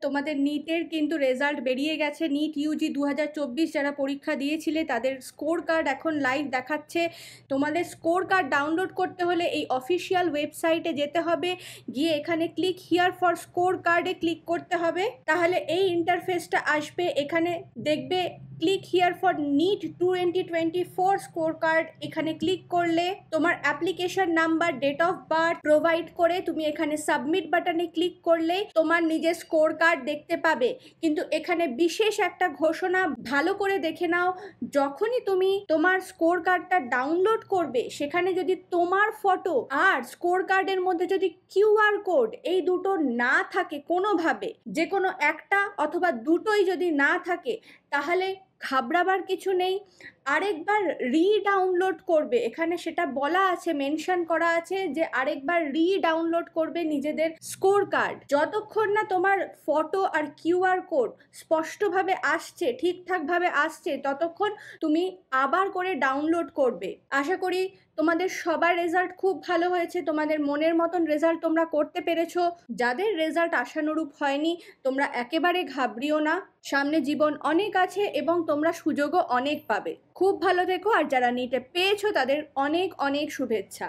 তোমাদের নিটের কিন্তু রেজাল্ট বেরিয়ে গেছে। নিট ইউজি 2024 যারা পরীক্ষা দিয়েছিলে তাদের স্কোর কার্ড এখন লাইভ দেখাচ্ছে। তোমাদের স্কোর কার্ড ডাউনলোড করতে হলে এই অফিসিয়াল ওয়েবসাইটে যেতে হবে, গিয়ে এখানে ক্লিক হিয়ার ফর স্কোর কার্ডে ক্লিক করতে হবে। তাহলে এই ইন্টারফেসটা আসবে। এখানে দেখবে click here for NEET 2024 score card. এখানে ক্লিক করলে তোমার application number, date of birth provide করে তুমি এখানে সাবমিট বাটনে ক্লিক করলেই তোমার নিজের স্কোর কার্ড দেখতে পাবে। কিন্তু এখানে বিশেষ একটা ঘোষণা ভালো করে দেখে নাও, যখনই তুমি তোমার স্কোর কার্ডটা ডাউনলোড করবে সেখানে যদি তোমার ফটো আর স্কোর কার্ডের মধ্যে যদি কিউআর কোড এই দুটো না থাকে কোনোভাবে, যে কোনো একটা অথবা দুটোই যদি না থাকে, তাহলে ঘাবড়াবার কিছু নেই। আরেকবার রিডাউনলোড করবে, এখানে সেটা বলা আছে, মেনশন করা আছে যে আরেকবার রিডাউনলোড করবে নিজেদের স্কোর কার্ড। যতক্ষণ না তোমার ফটো আর কিউআর কোড স্পষ্টভাবে আসছে, ঠিকঠাকভাবে আসছে, ততক্ষণ তুমি আবার করে ডাউনলোড করবে। আশা করি তোমাদের সবার রেজাল্ট খুব ভালো হয়েছে, তোমাদের মনের মতন রেজাল্ট তোমরা করতে পেরেছো। যাদের রেজাল্ট আশানুরূপ হয়নি তোমরা একেবারে ঘাবড়িও না, সামনে জীবন অনেক আছে এবং তোমরা সুযোগও অনেক পাবে। খুব ভালো থেকো, আর যারা নিটে পেয়েছো তাদের অনেক অনেক শুভেচ্ছা।